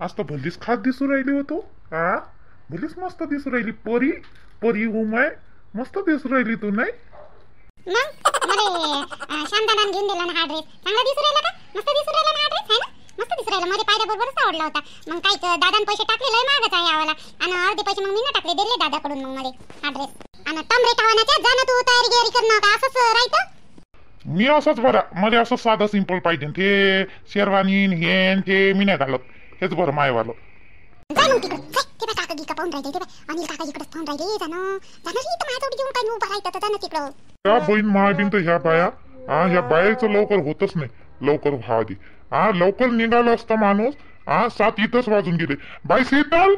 आज तर भलीच खास दिसू राहिली होतो. भलीच मस्त दिसू राहिली. परी परी उमाय मस्त दिसू राहिली तू. नाही मग मला शांतानान घेऊन दिला ना हा ड्रेस. चांगला दिसू राहिला का? मस्त दिसू राहिला ना हा ड्रेस, है ना? मस्त दिसू राहिला. मला पाहिल्या बरोबरच आवडला होता. मग काय दादान पैसे टाकले लय महागच आहे यावाला. आणि अर्धे पैसे मग मी ना टाकले, दिले दादाकडून मग मला हा ड्रेस. आणि टमरे टावण्याच्या जाणं तू तयारी गिरी करणं का असंच राहायचं? मी असंच बरं. मला असं साधं सिंपल पाहिजे. ते शेरवानी हे ते मी नाही घालत. हेच बरं मायवालं. जा मग तिकडं. ते बा काका गिका पाहून राहिले. ते बा अनिल काका इकडंच पाहून राहिले. जाणं इथं माझ्याजवळ येऊन काय उभं राहायचं तर जाणं तिकडं. त्या बहीण महाबीन तर ह्या बाया ह्या बायाचं लवकर होतच नाही. लवकर व्हा आधी लवकर निघाला असता माणूस. 7 इथंच वाजून गेले. बाई शीतल,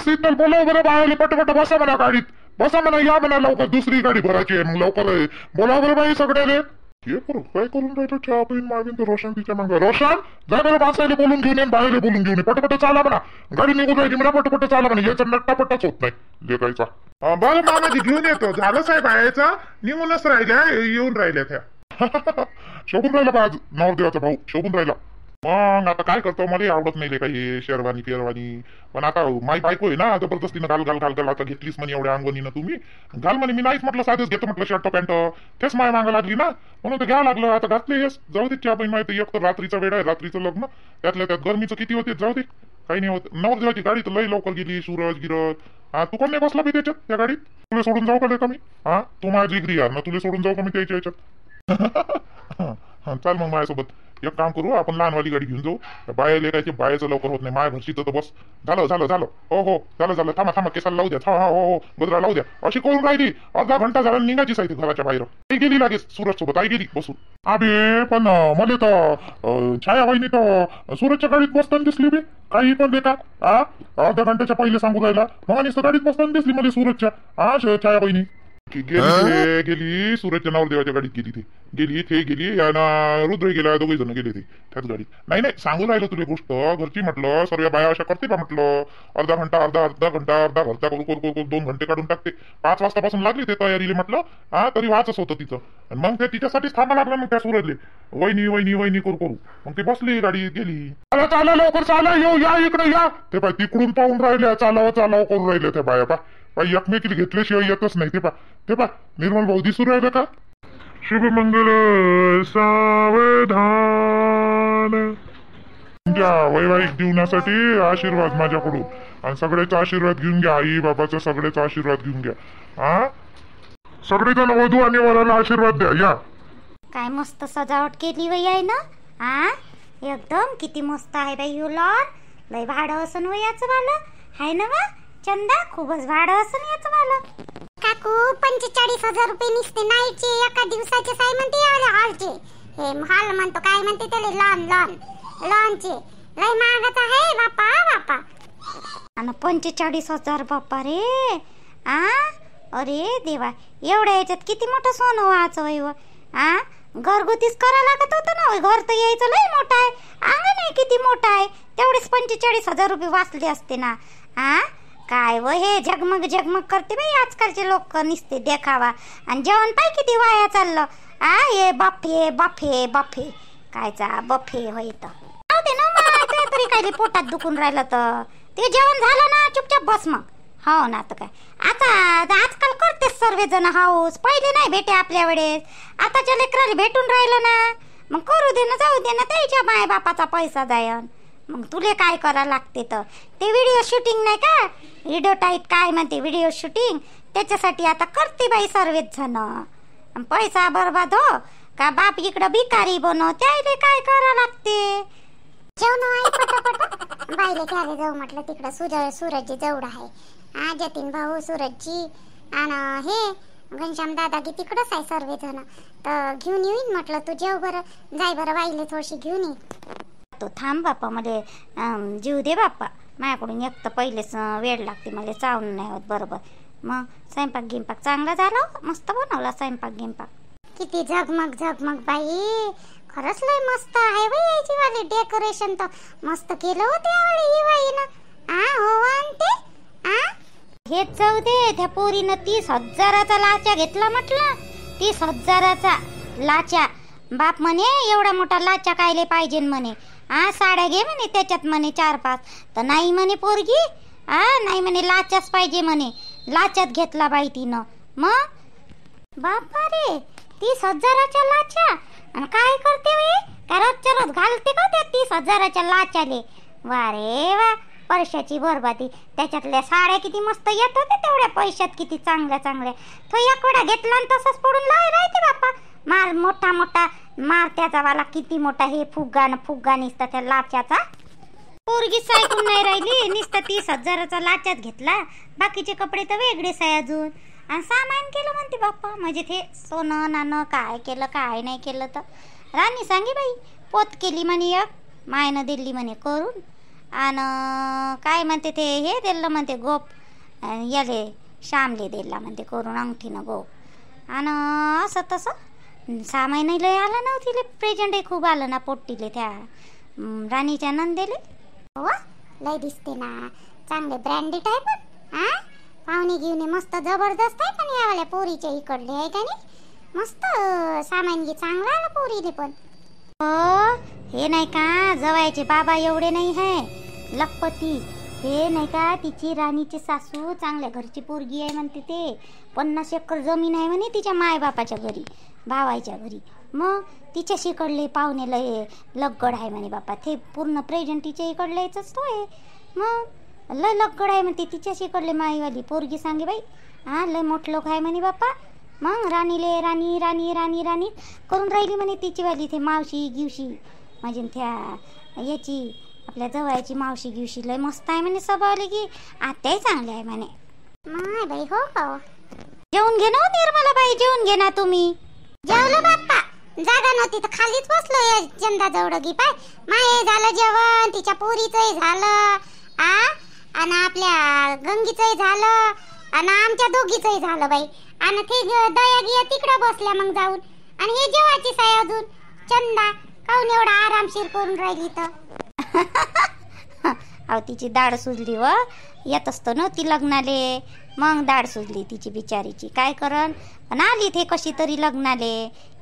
शीतल बोलाव बरं बायाले. पटपट बसा म्हणा गाडीत. बसा म्हणा, या म्हणा लवकर. दुसरी गाडी भरायची आहे मग लवकर बोलाव बरं बाई सगळ्याले. हे करू काय करून राहिलं त्या बहीण महाबीन तर रोशन तिच्या मागं. रोशन जा बरं माणसाला बोलून घेऊन ये, बाहेर बोलून घेऊन ये. पटपट चाला म्हणा. गाडी निघून राहिली म्हणा. पटपट चाला म्हणा. याचा नट्टापट्टाच होत नाही लेकायचा. बरं मामाजी घेऊन येतो. झालं साहेब बायाचा निघूनच राहिल्या. येऊन राहिल्या त्या. शोभून राहिला बा आज नवरदेवाचा भाऊ. शोभून राहिला. मग आता काय करतो, मला आवडत नाही काही शेरवानी फेरवानी. पण आता माई बायको आहे ना, जबरदस्तीनं घाल घाल घाल घाल. आता घेतलीस म्हणे एवढ्या अंगवणीनं तुम्ही घाल म्हणे. मी नाहीच म्हटलं, साधेच घेतो म्हटलं शर्ट पॅन्ट. तेच माय मागं लागली ना, म्हणून तर घ्यावं लागलं. आता घातले हेच. जाऊ दे चहा बहीण माहिती. एक तर रात्रीचा वेळ आहे, रात्रीचं लग्न. त्यातल्या त्यात गरमीचं किती होते. जाऊ दे काही नाही होत. नवरदेवाची गाडी तर लई लवकर गेली. सूरज गिरज तू कोण नाही बसला बी त्याच्यात त्या गाडीत? तुला सोडून जाऊ का कमी? तू माझी जिगरी यार ना. तुला सोडून जाऊ का मी त्याच्या याच्यात? चाल मग माझ्यासोबत. एक काम करू, आपण लहानवाली गाडी घेऊन जाऊ. बाया लेकायचे बायाचं लवकर होत नाही. माया घरची तर बस. झालं झालं झालं. हो हो झालं झालं. थांबा थांबा केसाला लावू द्या. हो हो गजरा लावू द्या. अशी करून राहिली. अर्धा घंटा झाला निघायची साहित्य घराच्या बाहेर. आई गेली लागेल सूरज सोबत. आई गेली बसून. अबे पण मला तर छाया वहिनी तर सूरजच्या गाडीत बसताना दिसली बी. काही पण देता अर्ध्या घंट्याच्या पहिले सांगू राहिला. मग आणि गाडीत बसताना दिसली मला सूरजच्या छाया वहिनी. गेली सूरजच्या नवरदेवाच्या गाडीत गेली ते गेली. रुद्र गेला. दोघे जण गेले ते त्याच गाडीत. नाही नाही सांगू राहिलं तुला गोष्ट घरची. म्हटलं सर्व बाया अशा करते बा म्हटलं. अर्धा घंटा अर्धा घरचा करू 2 घंटे काढून टाकते. 5 वाजतापासून लागली ते तयारीले म्हटलं. तरी वाचच होतं तिचं. मग ते तिच्यासाठीच थांबा लागलं. मग त्या सूरजले वहिनी वहिनी वहिनी करू मग ते बसली गाडीत गेली. चाला लवकर चाला. येऊ या इकडे या. ते पाय तिकडून पाहून राहिल्या. चालावं करून राहिले त्या बाया. बाई एकमेकीला घेतल्याशिवाय येतच नाही. ते पा निर्मल भाऊ दिसू राहिले का? शुभमंगल सावधान. तुमच्या वैवाहिक जीवनासाठी आशीर्वाद माझ्याकडून. आणि सगळ्याचा आशीर्वाद घेऊन घ्या. आई बाबाचा सगळ्याचा आशीर्वाद घेऊन घ्या. सगळेजण वधू आणि वराला आशीर्वाद द्या. या काय मस्त सजावट केली वय आहे ना. एकदम किती मस्त आहे बाई. लॉन लय भाडं असं वय याचं वाला आहे ना वा. चंदा खूपच भाडं असं याचं वाला. काकू 45,000 रुपये निसते नाईटचे. एका दिवसाचे साय म्हणते यावले हॉलचे. हे हॉल म्हणतो काय म्हणते त्याला लॉनचे लय महागच आहे बापा. आणि 45,000 बाप्पा रे. अरे देवा एवढ्या याच्यात किती मोठं सोनं व्हायचं वय व. घरगुतीच करा लागत होतं ना. घर तर यायचं लय मोठं आहे. अंगण आहे किती मोठं आहे. तेवढेच 45,000 रुपये वाचले असते ना. काय व हे झगमग करते बाई आजकालचे लोक. निसते देखावा. आणि जेवण पाय किती वाया चाललं. हे बफे कायचा बफे होय. तर दे ना तरी काय पोटात दुखून राहिलं तर ते जेवण झालं ना चुपचाप बस मग. हो ना. आता काय आता आजकाल करतेच सर्वजण हाऊस. पहिले नाही भेटे आपल्या वेळेस. आताच्या लेकराला भेटून राहिलं ना. मग करू दे ना जाऊ दे ना. त्याच्या माय बापाचा पैसा जायन. मग तुले काय करा लागते तर ते व्हिडिओ शूटिंग नाही का. व्हिडिओ टाईप काय म्हणते व्हिडिओ शूटिंग. त्याच्यासाठी आता करते बाई सर्वच जण. पैसा बरबाद हो का बाप इकडं भिकारी बनव. त्याला काय करा लागते. बाईले घ्यायला जाऊ म्हटलं तिकडं सूरजची जवळ आहे. जतीन भाऊ सूरजची आणि हे घनश्याम दादा की तिकडंच आहे सर्वजण. तर घेऊन येईन म्हटलं. तू जेव बरं. जाय बरं बाईले थोडीशी घेऊन ये. तो थांब बाप्पा मला जीव दे बाप्पा. माझ्याकडून एक तर पहिलेच वेळ लागते. मला चावून नाही होत बरोबर. मग स्वयंपाक गिंपाक चांगला झाला. मस्त बनवला स्वयंपाक गिंपाक. किती झगमग बाई. खरंच लय मस्त आहे बाई. याची वाली डेकोरेशन तर मस्त केलं होतं यावेळी बाईनं. हो आणते. हेच जाऊ दे. त्या पोरीनं 30,000चा लाचा घेतला म्हटलं. 30,000चा लाचा. बाप म्हणे एवढा मोठा लाचा कायले पाहिजे म्हणे. साड्या घे म्हणे त्याच्यात म्हणे 4-5. तर नाही म्हणे पोरगी. नाही म्हणे लाचाच पाहिजे म्हणे. लाचात घेतला बाई तिनं. मग बापा रे 30,000च्या लाचा. आणि काय करते बाई? काय रोजच्या रोज घालते का त्या 30,000च्या लाचाले? वा रे वा, पैशाची बरबादी. त्याच्यातल्या साड्या किती मस्त येत होत्या तेवढ्या पैशात, किती चांगल्या चांगल्या. तो एक वेळा घेतला आणि तसंच पडून राहते बाप्पा. मार मोठा मोठा मार त्याचा वाला, किती मोठा हे फुग्गा निसता त्या लाच्याचा. पोरगीच ऐकून नाही राहिली, नुसतं 30,000चा लाचात घेतला. बाकीचे कपडे तर वेगळेच आहे अजून. आणि सामान केलं म्हणते बाप्पा. म्हणजे ते सोनं नाणं काय केलं काय नाही केलं. तर राणी सांगे बाई पोत केली म्हणे एक, मायनं दिली म्हणे करून. आणि काय म्हणते ते हे दिलं म्हणते गोप याले श्यामले दिला म्हणते करून अंगठीनं गोप. आणि असं तसं 6 महिने लय आलं नव्हती. प्रेझेंटही खूप आलं ना पोट्टीले त्या राणीच्या नंदेले. हो लय दिसते ना, चांगले ब्रँडेड आहे पण. पाहुणे घेऊन मस्त जबरदस्त आहे पण यावाल्या पोरीच्या इकडले आहे का नाही. मस्त सामानगी चांगला आला पोरीले पण. हो हे नाही का जवायचे बाबा एवढे नाही आहे लखपती. हे नाही का तिची राणीची सासू चांगल्या घरची पोरगी आहे म्हणते. ते 50 एकर जमीन आहे म्हणे तिच्या मायबापाच्या घरी, भावाच्या घरी. मग तिच्याशी इकडले पाहुणे लय लगगड आहे म्हणे बापा. ते पूर्ण प्रेझेंट तिच्या इकडलेच तो आहे. मग लय लगगड आहे म्हणते तिच्याशी इकडले माईवाली पोरगी सांगे बाई. लय मोठ लोक आहे म्हणे बापा. मग राणीले राणी राणी राणी राणी करून राहिली म्हणे तिची वाली. ते मावशी गिवशी म्हणजे त्या याची आपल्या जवळची मावशी गिवशी लय मस्त आहे म्हणे. स्वभावले की आत्याही चांगले आहे म्हणे. माय बाई हो का. जेवून घे ना निर्मला बाई, जेवून घे ना तुम्ही. जेवलो बाप्पा, जागा नव्हती तर खालीच बसलो या चंदाजवळ. पाय माय झालं जेवण, तिच्या पोरीचंही झालं आणि आपल्या गंगीचंही झालं आणि आमच्या दोघीचंही झालं बाई. आणि ते दया गिया तिकडं बसल्या मग जाऊन. आणि हे जेवायची साय अजून चंदा काऊन एवढा आरामशीर करून राहिली तर. अहो तिची दाढ सुजली व येत असतो ना ती लग्नाले. मग दाढ सुजली तिची बिचारीची. काय करन पण आली ते कशी तरी लग्नाले,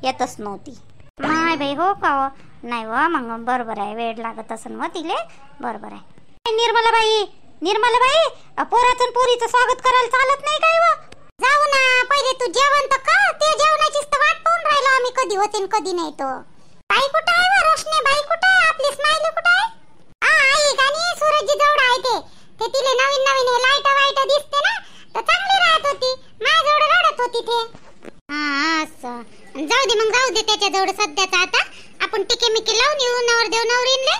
येतच नव्हती. माय बाई हो का हो. नाही व मग बरोबर आहे, वेळ लागत असन मग तिले. बरोबर आहे. निर्मला बाई पोराचं पोरीचं स्वागत करायला चालत नाही काय व? जाऊ ना पहिले तू जेवण तर कर. ते जेवणाचीच तर वाट पाहून राहिलो आम्ही, कधी होते न कधी नाही. तो बाई कुठं आहे व? रोशने बाई कुठं आहे? आपली स्माइली कुठं आहे? आई गाणी सूरजजी जवळ आहे ते तिले नवीन नवीन हे लाईट वाईट दिसते ना तर चांगली राहत होती. माझ्याजवळ रडत होती ते. असं जाऊ दे मग, जाऊ दे त्याच्याजवळ सध्याचा. आता आपण टिके मिके लावून येऊ नवरदेव नवरीनले.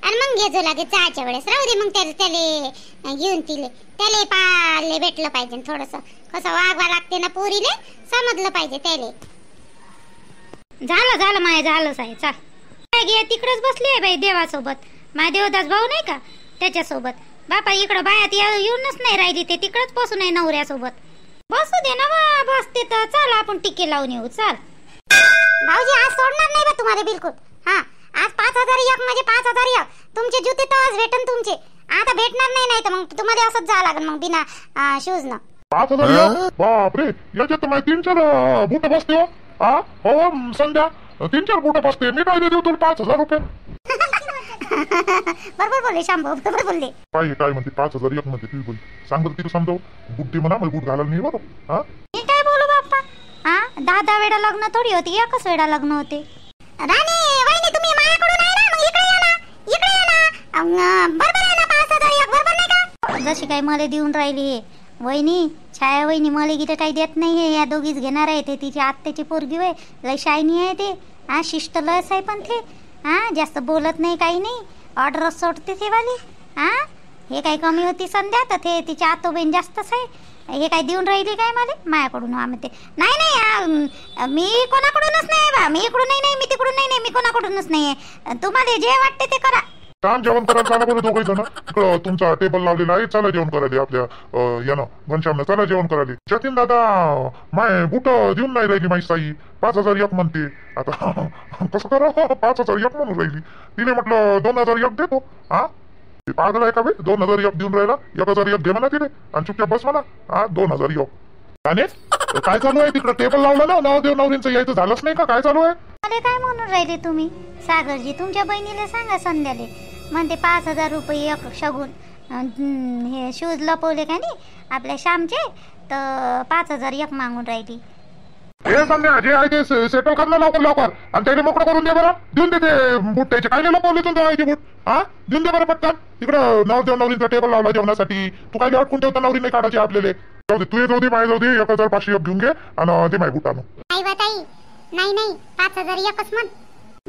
आणि मग घेजो लागे चहाच्या वेळेस. राहू दे मग त्याले घेऊन तिले त्याले पाले भेटलं पाहिजे थोडस. कसं वागवा लागते ना पोरीले, समजलं पाहिजे त्याले. झालं माय झालं साहेब. चाल गे तिकडच बसली आहे बाई देवासोबत. माझ्या देवदास भाऊ नाही का त्याच्यासोबत. बापा इकडं बायात येऊनच नाही राहिली. ते तिकडच बसून आहे नवऱ्यासोबत. बसू दे ना बसते तर. चाल आपण टिके लावून येऊ. चाल भाऊजी आज सोडणार नाही बा तुम्हाला बिलकुल. आज 5,001 म्हणजे 5,001. तुमचे जुते तर आज भेटन तुमचे. आता भेटणार नाही तर मग तुम्हाला असंच जावं लागेल मग बिना शूज न. 5,000 बापरे. याच्यात तर 3-4 बुट बसते हो. हो संध्या 3-4 बुट बसते. मी काय देऊ तुला 5,000 रुपये. बरोबर बोलले शांभाऊ, बरोबर बोलले. काय म्हणते 5,001 म्हणते. तुम्ही बोल सांग तिला समजाव. बुद्धी म्हणा मला बूट घालायला नाही बरोबर. मी काय बोलू बाप्पा. 10 वेळा लग्न थोडी होती, एकच वेळा लग्न होते. राणी वहिनी तुम्ही माझ्याकडून आहे ना, मग इकडे या ना, इकडे या ना. बरोबर आहे ना 5,001 बरोबर नाही का? जशी काय मला देऊन राहिली हे वहिनी. छाया वहिनी मला गिटे काही देत नाही आहे. या दोघीच घेणार आहे. ते तिची आत्याची पोरगी होय. लय शायनी आहे ते. शिष्ट लस आहे पण ते. जास्त बोलत नाही काही नाही. ऑर्डर सोडते ते वाली. हे काही कमी होती संध्या तर ते तिची आतो बहीण जास्तच आहे. हे काय देऊन राहिली काय मला माझ्याकडून? आम्ही ते नाही मी कोणाकडूनच नाही बा. मी इकडून नाही, मी तिकडून नाही, मी कोणाकडूनच नाही. तुम्हाला जे वाटते ते करा. काम जेवण करायला चला बरं दोघे जण. इकडं तुमचा टेबल लावलेला आहे. चला जेवण करायला आपल्या यानं घनश्यामनं. चला जेवण करायला. जतीन दादा माय बुट देऊन नाही राहिली माझी साई. 5,001 म्हणते. आता कसं करा 5,001 म्हणून राहिली. तिने म्हटलं 2,001 देतो. पागल आहे का बे? 2,001 देऊन राहिला. 1,001 घे म्हणा तिने आणि चुपचाप बस म्हणा. 2,001. काय चालू आहे तिकडं? टेबल लावलं ना नवदेव नवरींचं यायचं झालंच नाही का? काय चालू आहे? मला काय म्हणून राहिले तुम्ही? सागरजी तुमच्या बहिणीला सांगा संध्याले म्हणते 5,000 रुपये एक शगून हे शूज लपवले का नाही आपल्या श्यामचे, तर 5,000 एक मागून राहिली. हे संध्या जे आहे ते सेटल कर ना लवकर आणि त्याला मोकळं करून दे बरं. देऊन दे ते बूट त्याचे. काय नाही लपवले तुमचे बूट. हा देऊन दे बरं पटकन. तिकडं नवरीचा टेबल लावला जेवणासाठी. तू काय अडकून ठेवता नवरी नाही काढायची आपल्याला. जाऊ दे तू जाऊ दे माझ्या जाऊ दे 1,500 घेऊन घे आणि ते माझ्या बूट आणू. आई बाई नाही 5,000 एकच म्हण.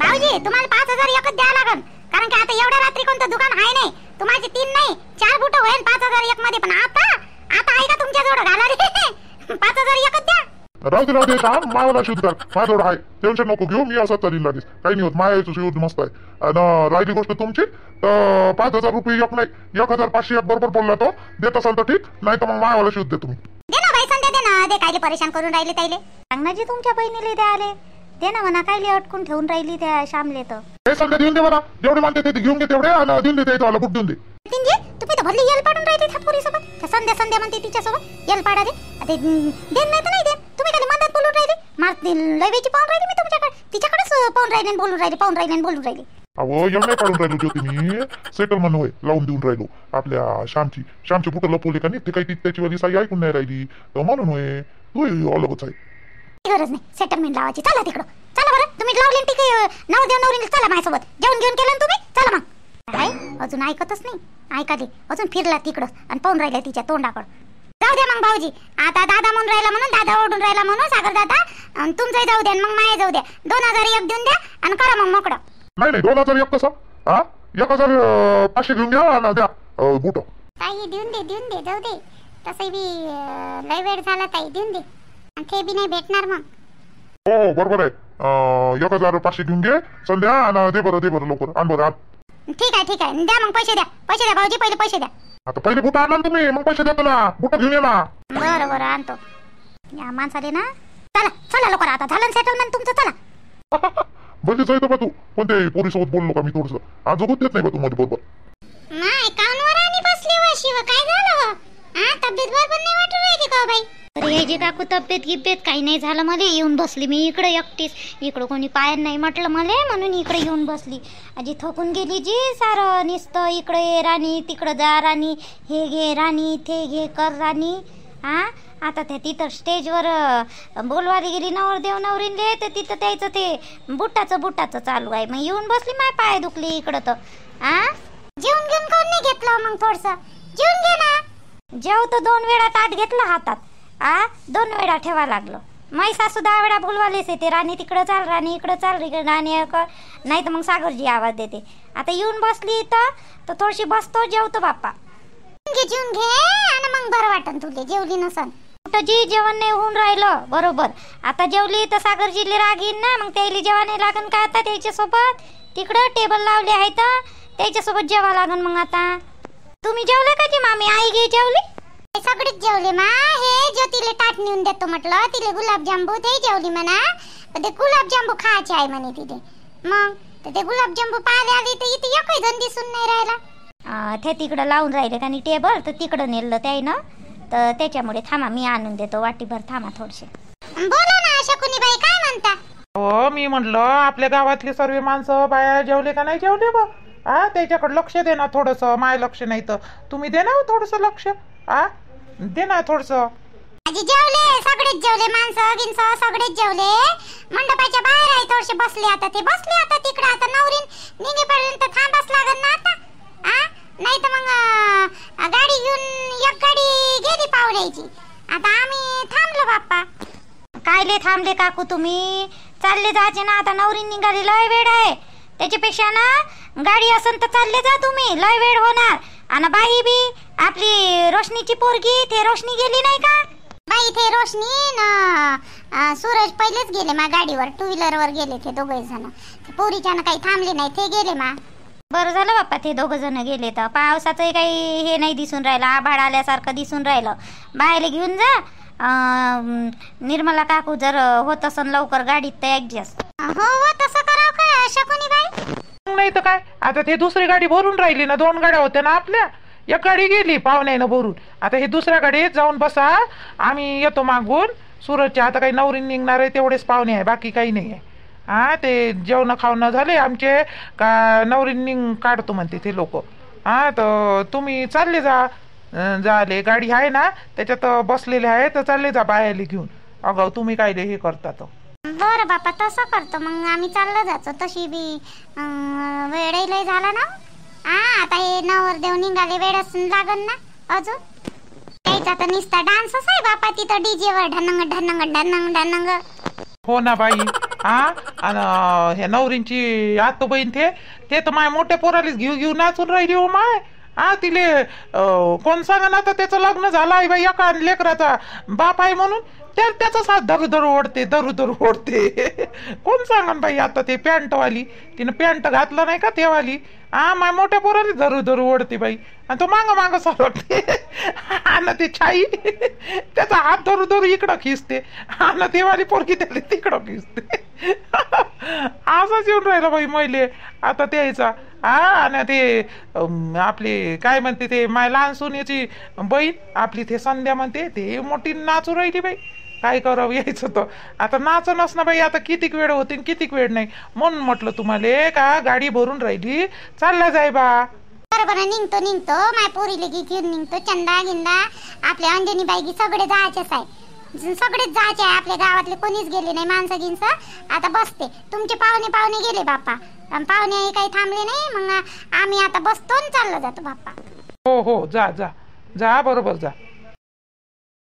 भाऊजी तुम्हाला 5,000 एकच द्यावं लागल, कारण की आता एवढ्या रात्री कोणतं दुकान आहे नाही. तुम्हाला 3 नाही 4 बुट होईल 5,000 एक मध्ये. पण आता आहे का तुमच्या जवळ घाला रे 5,000 एकच द्या. राहू दे थांब. मावाला शूज कर माझ्याजवळ आहे. टेन्शन नको घेऊ. मी असं चालीन लागेल. काही नाही होत. माझ्या शूज मस्त आहे. आणि राहिली गोष्ट तुमची तर 5,000 रुपये एक नाही 1,500 एक बरोबर बोलला तो. देत असाल तर ठीक, नाही तर मग मावाला शूज दे तुम्ही. दे ना बाई संध्या, दे ना. दे कायले परेशान करून राहिले ताईले. सांगण्याची तुमच्या बहिणीला द्याले दे ना म्हणा. कायले अटकून ठेवून राहिली त्या श्यामले. तर हे संध्या देऊन दे मला. जेवढे मानते ते घेऊन घे तेवढे आणि देऊन दे ते बूट देऊन दे. तिंजे तुम्ही तर भरली यल पाडून राहिले त्या पोरीसोबत. त्या संध्या म्हणते तिच्यासोबत यल पाडा दे. आता देन नाही तर नाही देन. तुम्ही काय मदत बोलून राहिले. मारती लयवेची पाहून राहिली मी तुमच्याकडे. तिच्याकडेच पाहून राहिले बोलून राहिले. अहो एवढं नाही काढून राहिलो ज्योती मी. सेटलमेंट होय लावून देऊन राहिलो आपल्या श्यामचे बुट लपवले का नाही. ते काही त्याची वाली साई ऐकून नाही राहिली तर म्हणून होय. तू अलगच आहे. गरज नाही सेटलमेंट लावायची. चला तिकडं चला बरं. तुम्ही लावले ठीक नवरीला चला माझ्यासोबत. जेवण घेऊन केलं तुम्ही. चला मग. काय अजून ऐकतच नाही. ऐका दे अजून फिरला तिकडं आणि पाहून राहिला तिच्या तोंडाकडं. जाऊ दे मग भाऊजी. आता दादा म्हणून राहिला म्हणून दादा ओढून राहिला म्हणून सागर दादा तुमचं जाऊ द्या मग माया जाऊ द्या. 2,000 एक देऊन द्या आणि करा मग मोकळं. नाही 2,000 एक कसं. 1,500 घेऊन घ्या आणि द्या बुट. ताई देऊन दे जाऊ दे. तसं बी लय वेळ झाला ताई. देऊन दे. आणि ते बी नाही भेटणार मग. हो बरोबर आहे. 1,500 घेऊन घे संध्या आणि दे बरं लवकर आण बरं. ठीक आहे द्या मग. पैसे द्या भाऊजी. पहिले पैसे द्या. आता पहिले बुट आणा तुम्ही मग पैसे देतो ना. बुट घेऊन ये ना. बरं आणतो. या माणसाले ना. चला लवकर. आता झालं सेटलमेंट तुमचं. चला बघित जायचं बा तू. कोणत्या पोरीसोबत बोललो का मी थोडस. आज जगूत येत नाही बा तू मध्ये बरोबर. नाही कानवर आणि बसली व शिव. काय झालं तब्येत बरोबर नाही वाटू राहिली का बाई. अरे हे जे काकू तब्येत गिब्येत काही नाही झालं. मला येऊन बसली मी इकडे एकटीच. इकडं कोणी पाय नाही म्हटलं मला म्हणून इकडे येऊन बसली. आजी थकून गेली जी. सारं नुसतं इकडे ये राणी तिकडं जा राणी. हे घे राणी ते घे कर राणी. आता त्या तिथं स्टेजवर बोलवायला गेली नवरदेव नवरीले तर तिथं त्याचं ते बुटाचं चालू आहे. मग येऊन बसली. माय पाय दुखली इकडं तर. जेवण घेऊन कोण नाही घेतलं मग. थोडस जेवून घे ना. जेव तर 2 वेळा ताट घेतलं हातात. 2 वेळा ठेवा लागलं. मै सासू 10 वेळा बोलवालेच येते. राणी तिकडं चाल राणी इकडं चाल राणी कर. नाही तर मग सागरजी आवाज देते. आता येऊन बसली इथं तर थोडीशी बसतो जेवतो बाप्पा. जेवून घे आणि मग बरं वाटन तुले. जेवली नसन जी जेवण नाही होऊन राहिलं बरोबर. आता जेवली तर सागरजीले राग येईन ना. मग त्याला जेवण नाही लागन का आता त्याच्यासोबत. तिकडं टेबल लावले आहे तर त्याच्यासोबत जेवा लागन मग. आता तुम्ही जेवले का जी मामी? आई गे जेवली. सगळेच जेवले मा. हे ज्योतीले ताट नेऊन देतो म्हटलं. तिले गुलाबजांबू ते जेवली म्हणा. ते गुलाबजांबू खायचे आहे म्हणे तिथे. मग ते गुलाबजांबू पाहायला आली तर इथे एकही जण दिसून नाही राहिला. ते तिकडं लावून राहिले का टेबल तर तिकडं नेलं त्यानं. तर त्याच्यामुळे थांबा मी आणून देतो वाटीभर. थांबा थोडेसे. बोला ना शकुनीबाई काय म्हणता. हो मी म्हटलं आपल्या गावातली सर्व माणसं बाया जेवले का नाही जेवले बा. त्याच्याकडे लक्ष दे ना थोडस. माय लक्ष नाही तर तुम्ही दे ना थोडस लक्ष. दे ना थोडस. आजी जेवले. सगळेच जेवले. माणसं गिनसं सगळेच जेवले. मंडपाच्या बाहेर आहे थोडेसे बसले. आता ते बसले आता तिकडे. आता नवरीन निघेपर्यंत थांबाच लागल ना आता. नाही तर मग गाडी घेऊन एक गाडी गेली पाहुण्याची. आता आम्ही थांबलो बाप्पा. कायले थांबले काकू तुम्ही? चालले जायचे ना. आता नवरी निघाली. लय वेळ आहे. त्याच्यापेक्षा ना गाडी असन तर चालले जा तुम्ही. लय वेळ होणार. आणि बाई बी आपली रोशनीची पोरगी ते रोशनी गेली नाही का बाई. ते रोशनी ना सूरज पहिलेच गेले मा गाडीवर. 2 व्हीलरवर गेले ते दोघे जण. पोरीच्या काही थांबले नाही ते गेले मा. बरं झालं बाप्पा ते 2 जण गेले. तर पावसाचं काही हे नाही दिसून राहिलं. आभाळ आल्यासारखं दिसून राहिलं. बाहेर घेऊन जा. निर्मला काकू जर होत असन लवकर गाडीत तर ऍडजस्ट. हो तसं करावं का शकुनीबाई? नाही तर काय. आता ते दुसरी गाडी भरून राहिली ना. 2 गाड्या होत्या ना आपल्या. एक गाडी गेली पाहुण्यानं भरून. आता हे दुसऱ्या गाडीत जाऊन बसा. आम्ही येतो मागून सूरजच्या. आता काही नवरी निघणार आहे तेवढेच पाहुणे आहे बाकी काही नाही आहे. हा ते जेवण खावणं झाले आमचे का नवरी निघ काढतो म्हणते ते लोक. हा तर तुम्ही चालले जा. झाले गाडी आहे ना त्याच्यात बसलेले आहे तर चालले जा बायाले घेऊन. अगं तुम्ही काय हे करता तर. बरं बापा तसं करतो मग आम्ही चाललं जायचो. तशी बी वेळही लय झाला ना. आता हे नवरदेव निघाले वेळच लागन ना अजून. यायचा तर नुसता डान्सच आहे बापा तिथं डीजे वर ढनंग ढनंग ढनंग ढनंग. हो ना बाई. आणि ह्या नवरींची आतो बहीण ते तर माय मोठ्या पोरालीच घेऊ नाचून राहिली हो माय. तिले कोण सांगा ना तर त्याचं लग्न झालं आहे बाई एका लेकराचा बाप आहे म्हणून त्याचाच हात धरू ओढते. कोण सांगा बाई. आता ते पॅन्टवाली तिनं पॅन्ट घातलं नाही का तेवाली माय मोठ्या पोराली धरू ओढते बाई. आणि तो माग सरकते. आणि ते छाई त्याचा हात धरू इकडं खिचते आणि तेवाली पोरगी त्याला तिकडं खिचते. असंच येऊन राहिलं बाई महिले आता त्याचा. आणि ते आपली काय म्हणते ते माय लहान सोन्याची बहीण आपली ते संध्या म्हणते ते मोठी नाचू राहिली बाई. काय करावं यायचं तर आता नाचनच ना बाई. आता कितीक वेळ होती कितीक वेळ नाही म्हणून म्हटलं तुम्हाला का गाडी भरून राहिली चालला जाय बा. बरोबर निघतो माय पोरीले घेऊन निघतो. चंदा गिंदा आपल्या अंजनी बाईगी सगळे जायचेच आहे. सगळेच जायचे आहे. आपल्या गावातले कोणीच गेले नाही माणसं गिंस. आता बसते तुमचे पाहुणे गेले बाप्पा. पाहुणे काही थांबले नाही मग आम्ही आता बसतो आणि चाललं जातो बाप्पा. हो जा बरोबर जा.